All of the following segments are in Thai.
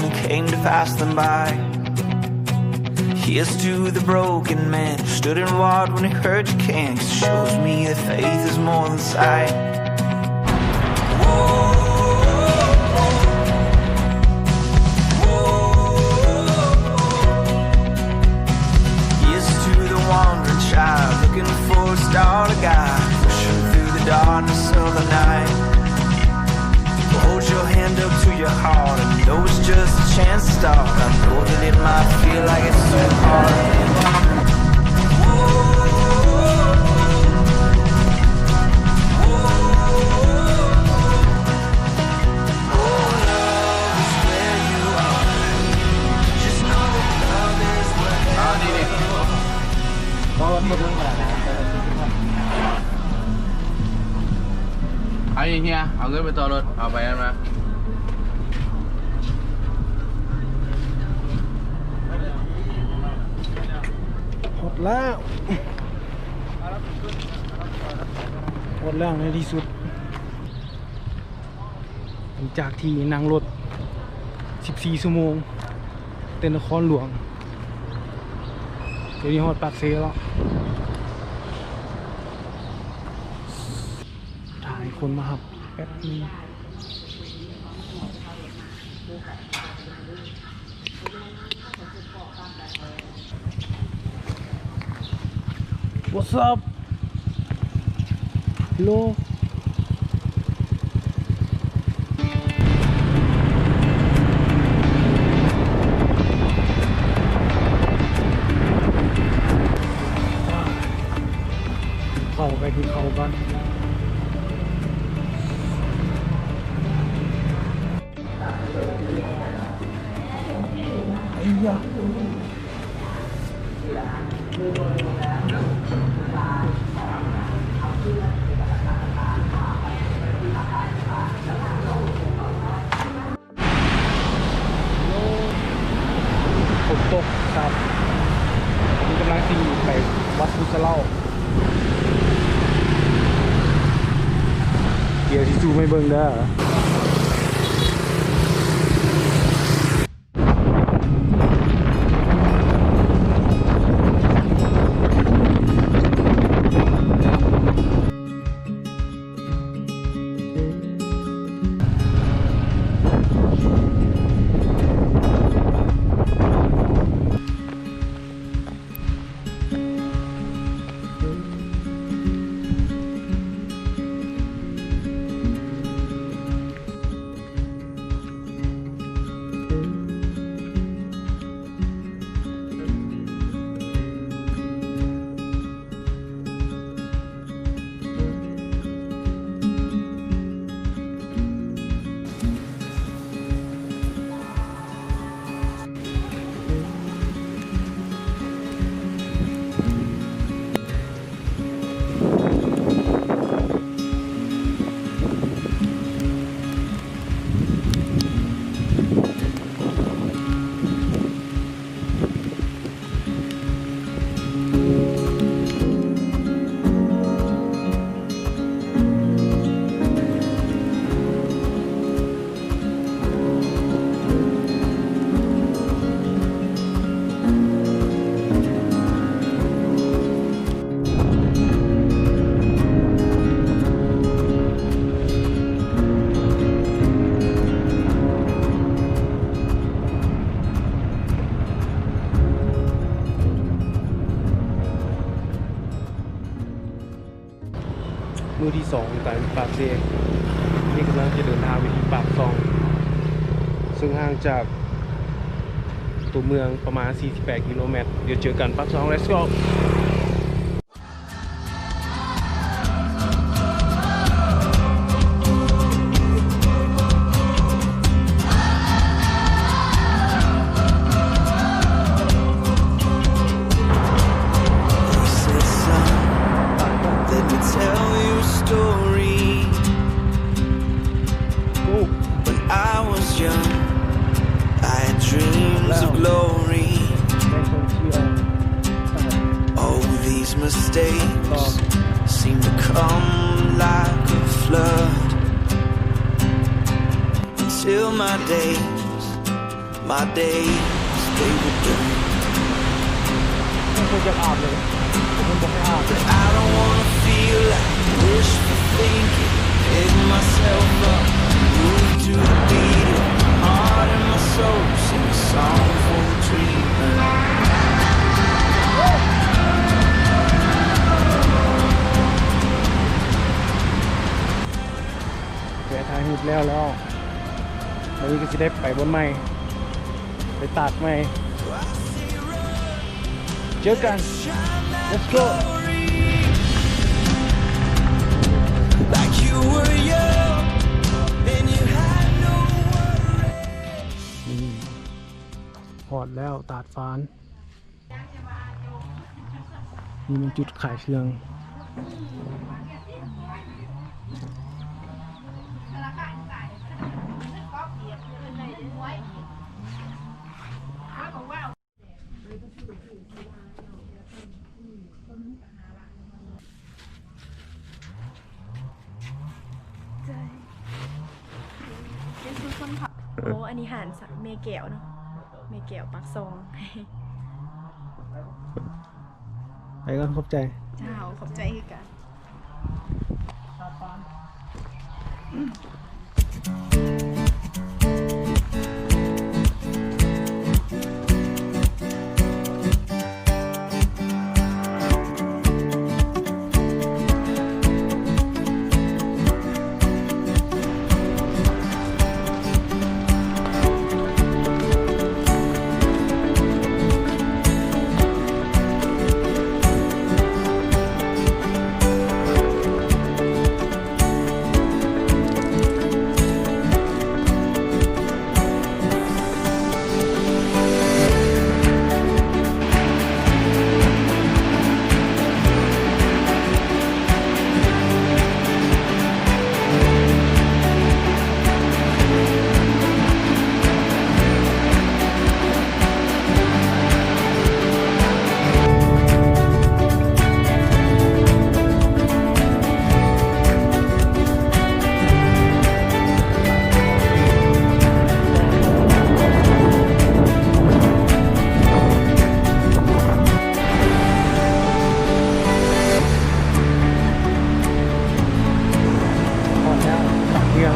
who came to pass them by. Here's to the broken man who stood and walked when he heard you can't. 'Cause it shows me that faith is more than sight. Here's to the wandering child looking for a star to guide, pushing through the darkness of the night. Hold your hand up to your heart and know it's just a chance to start. I know that it might feel like it's so hard.เอาอย่างเงี้ยเอาเงินไปต่อรถเอาไปนั่นมาหมดแล้วในที่สุดหลังจากที่นั่งรถ14 ชั่วโมงเต้นนครหลวงเดี๋ยวนี้ฮอดปากเซแล้วถ่ายคนมาครับแป๊บนึงWhat's up? Hello. เข้าไปที่เขากันไอ้ยะฝนตกครับผมกำลังที่ไปวัดพุทธเล่าเดี๋ยวที่จูไม่เบิ่งได้มือที่2tạiปากเซนี่กำลังจะเดินทางไปที่ปากซองซึ่งห่างจากตัวเมืองประมาณ48 กิโลเมตรเดี๋ยวเจอกันปากซอง let's go Mistakes seem to come like a flood until my days my days they were done. ไม่ควรจะอาบเลยผมบอกให้อาบ But I don't wanna feel like wishful thinking. Pick myself up, move to the beat of my heart and my soul. Sing a song for the dreamer. แกถ่ายรูปแล้ววันนี้ก็จะได้ไปบนไม้ไปตากไม้เจอกัน let's go Like you were young and you had no worries. พอดแล้วตาดฟานนี่เป็นจุดขายเครื่องเป็นซุปคนผักโอ้อันนี้หารสักเมแก้วเนาะเมแก้วปักซอง ไปกันขอบใจ เจ้าขอบใจคือกัน พอดแล้วตากเครื่อง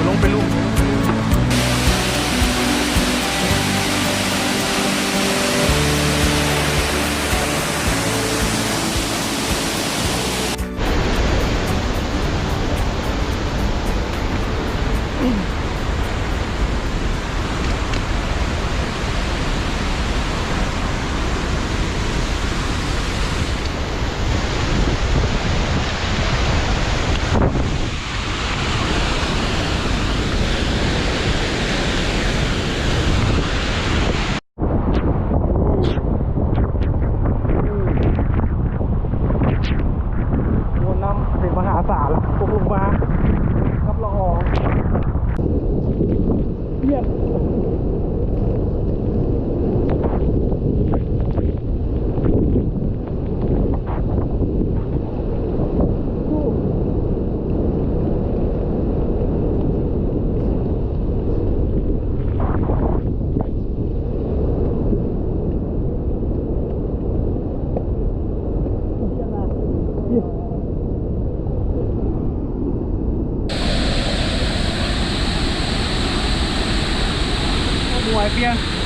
ลงไปลูกมวลน้ำเป็นมหาศาลตกลงมากับละอองเยี่ยมมวยเปียง